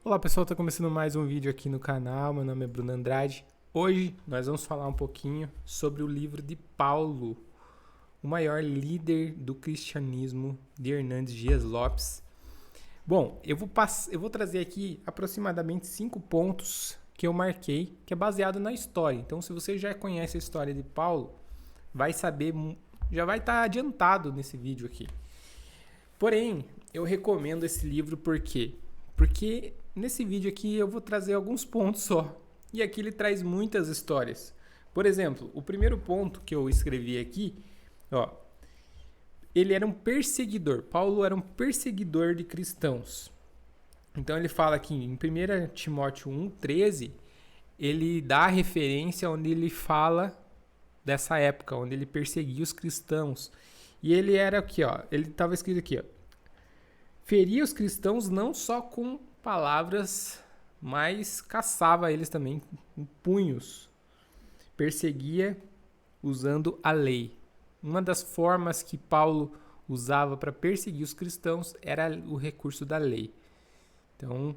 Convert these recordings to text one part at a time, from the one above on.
Olá pessoal, está começando mais um vídeo aqui no canal, meu nome é Bruno Andrade. Hoje nós vamos falar um pouquinho sobre o livro de Paulo, o maior líder do cristianismo de Hernandes Dias Lopes. Bom, eu vou trazer aqui aproximadamente 5 pontos que eu marquei, que é baseado na história. Então se você já conhece a história de Paulo, vai saber, já vai estar adiantado nesse vídeo aqui. Porém, eu recomendo esse livro por quê? Porque nesse vídeo aqui eu vou trazer alguns pontos só. E aqui ele traz muitas histórias. Por exemplo, o primeiro ponto que eu escrevi aqui, ó, ele era um perseguidor. Paulo era um perseguidor de cristãos. Então ele fala aqui em 1 Timóteo 1,13, ele dá a referência onde ele fala dessa época, onde ele perseguia os cristãos. E ele era aqui, ó, ele estava escrito aqui, ó, feria os cristãos não só com palavras, mas caçava eles também com punhos. Perseguia usando a lei. Uma das formas que Paulo usava para perseguir os cristãos era o recurso da lei. Então,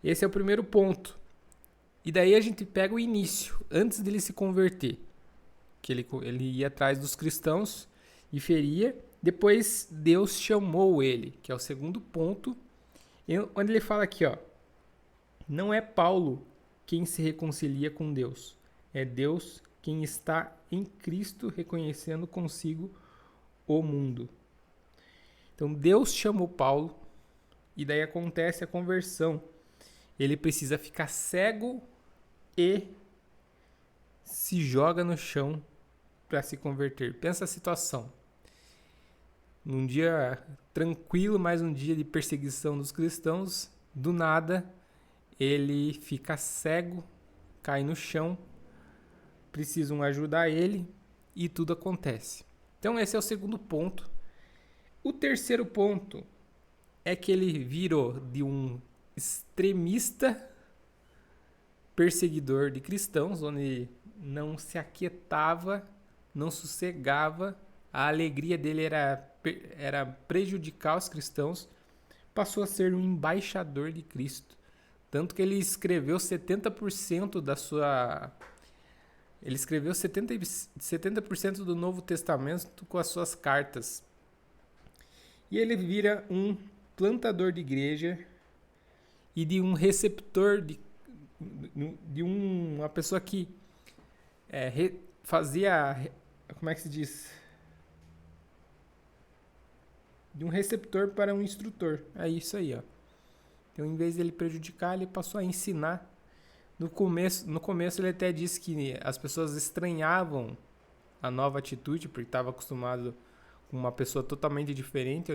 esse é o primeiro ponto. E daí a gente pega o início, antes dele se converter. Que ele ia atrás dos cristãos e feria. Depois Deus chamou ele, que é o segundo ponto, onde ele fala aqui, ó, não é Paulo quem se reconcilia com Deus, é Deus quem está em Cristo reconhecendo consigo o mundo. Então Deus chamou Paulo e daí acontece a conversão. Ele precisa ficar cego e se joga no chão para se converter. Pensa a situação. Num dia tranquilo, mais um dia de perseguição dos cristãos, do nada ele fica cego, cai no chão, precisam ajudar ele e tudo acontece. Então esse é o segundo ponto. O terceiro ponto é que ele virou de um extremista perseguidor de cristãos, onde não se aquietava, não sossegava, a alegria dele era prejudicar os cristãos, passou a ser um embaixador de Cristo. Tanto que ele escreveu 70% da sua... Ele escreveu 70% do Novo Testamento com as suas cartas. E ele vira um plantador de igreja e de um receptor, de uma pessoa que fazia... Como é que se diz? De um receptor para um instrutor. É isso aí, ó. Então, em vez dele prejudicar, ele passou a ensinar. No começo ele até disse que as pessoas estranhavam a nova atitude, porque estava acostumado com uma pessoa totalmente diferente,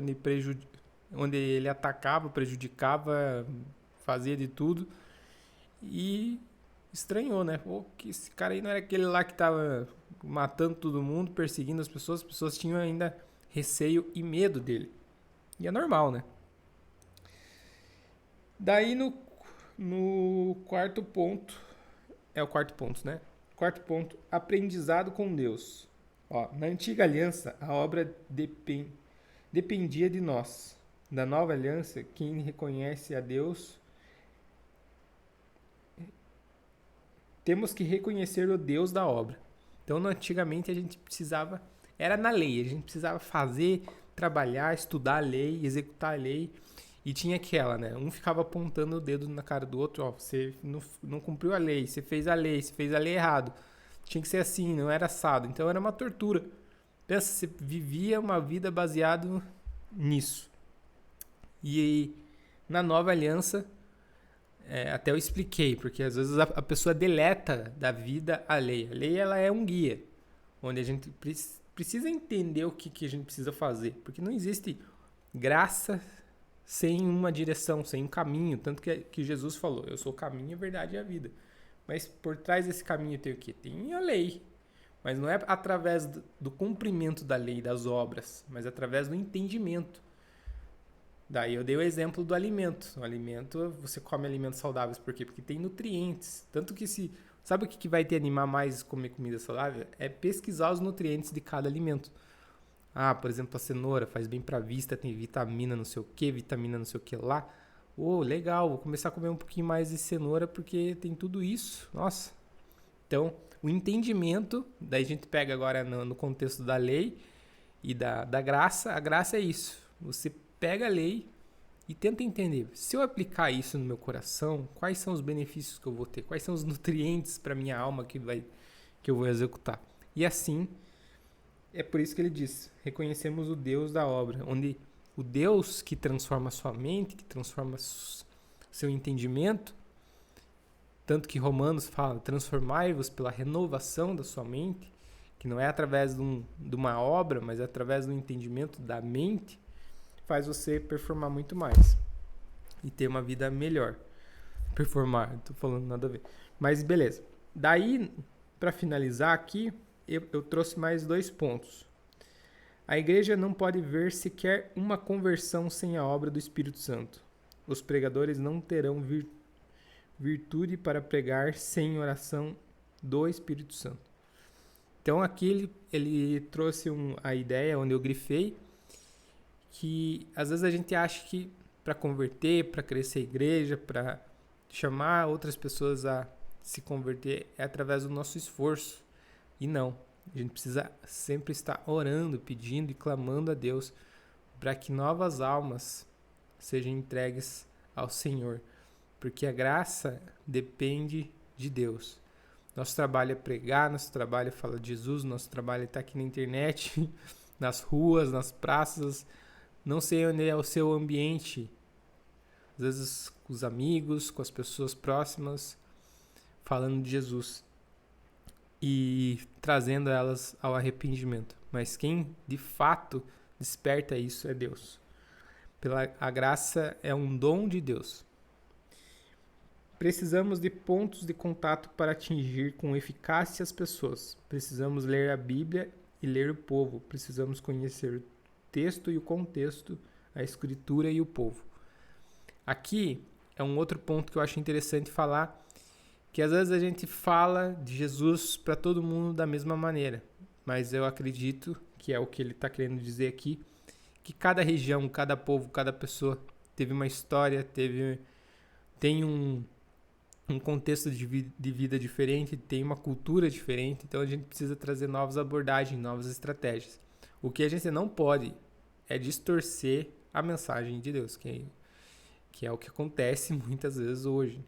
onde ele atacava, prejudicava, fazia de tudo. E estranhou, né? Pô, que esse cara aí não era aquele lá que estava matando todo mundo, perseguindo as pessoas tinham ainda receio e medo dele. E é normal, né? Daí no quarto ponto, é o quarto ponto, né? Quarto ponto, aprendizado com Deus. Ó, na antiga aliança, a obra dependia de nós. Na nova aliança, quem reconhece a Deus, temos que reconhecer o Deus da obra. Então, antigamente a gente precisava, era na lei, a gente precisava fazer, trabalhar, estudar a lei, executar a lei. E tinha aquela, né? Um ficava apontando o dedo na cara do outro, ó, você não cumpriu a lei, você fez a lei errado. Tinha que ser assim, não era assado. Então era uma tortura. Pensa, você vivia uma vida baseada nisso. E na nova aliança, até eu expliquei, porque às vezes a pessoa deleta da vida a lei. A lei, ela é um guia, onde a gente precisa entender o que a gente precisa fazer. Porque não existe graça sem uma direção, sem um caminho. Tanto que Jesus falou, eu sou o caminho, a verdade e a vida. Mas por trás desse caminho tem o quê? Tem a lei. Mas não é através do cumprimento da lei, das obras, mas através do entendimento. Daí eu dei o exemplo do alimento. O alimento, você come alimentos saudáveis, por quê? Porque tem nutrientes. Tanto que sabe o que vai te animar mais a comer comida saudável? É pesquisar os nutrientes de cada alimento. Ah, por exemplo, a cenoura faz bem para a vista, tem vitamina não sei o que lá. Legal, vou começar a comer um pouquinho mais de cenoura porque tem tudo isso. Nossa. Então, o entendimento, daí a gente pega agora no contexto da lei e da graça. A graça é isso. Você pega a lei e tenta entender. Se eu aplicar isso no meu coração, quais são os benefícios que eu vou ter? Quais são os nutrientes para minha alma que eu vou executar? E assim, é por isso que ele diz, reconhecemos o Deus da obra, onde o Deus que transforma a sua mente, que transforma seu entendimento, tanto que Romanos fala, transformai-vos pela renovação da sua mente, que não é através de uma obra, mas é através do entendimento da mente, faz você performar muito mais e ter uma vida melhor. Performar, não tô falando nada a ver. Mas beleza. Daí, para finalizar aqui, eu trouxe mais 2 pontos. A igreja não pode ver sequer uma conversão sem a obra do Espírito Santo. Os pregadores não terão virtude para pregar sem oração do Espírito Santo. Então aqui ele trouxe a ideia onde eu grifei que às vezes a gente acha que para converter, para crescer a igreja, para chamar outras pessoas a se converter é através do nosso esforço. E não. A gente precisa sempre estar orando, pedindo e clamando a Deus para que novas almas sejam entregues ao Senhor. Porque a graça depende de Deus. Nosso trabalho é pregar, nosso trabalho é falar de Jesus, nosso trabalho é estar aqui na internet, nas ruas, nas praças. Não sei onde é o seu ambiente. Às vezes com os amigos, com as pessoas próximas, falando de Jesus e trazendo elas ao arrependimento. Mas quem de fato desperta isso é Deus. A graça é um dom de Deus. Precisamos de pontos de contato para atingir com eficácia as pessoas. Precisamos ler a Bíblia e ler o povo. Precisamos conhecer o texto e o contexto, a escritura e o povo. Aqui é um outro ponto que eu acho interessante falar, que às vezes a gente fala de Jesus para todo mundo da mesma maneira, mas eu acredito que é o que ele está querendo dizer aqui, que cada região, cada povo, cada pessoa teve uma história, tem um contexto de vida diferente, tem uma cultura diferente, então a gente precisa trazer novas abordagens, novas estratégias. O que a gente não pode é distorcer a mensagem de Deus, que é o que acontece muitas vezes hoje.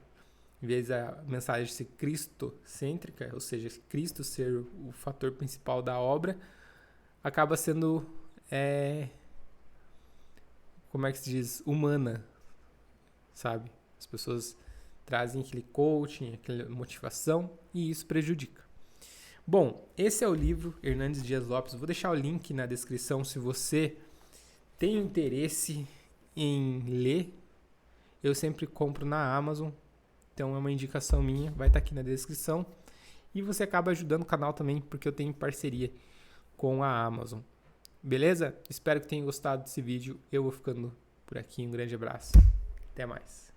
Em vez da mensagem ser cristocêntrica, ou seja, Cristo ser o fator principal da obra, acaba sendo, como é que se diz, humana, sabe? As pessoas trazem aquele coaching, aquela motivação, e isso prejudica. Bom, esse é o livro Hernandes Dias Lopes. Vou deixar o link na descrição se você tem interesse em ler. Eu sempre compro na Amazon. Então é uma indicação minha, vai estar aqui na descrição. E você acaba ajudando o canal também, porque eu tenho parceria com a Amazon. Beleza? Espero que tenham gostado desse vídeo. Eu vou ficando por aqui. Um grande abraço. Até mais.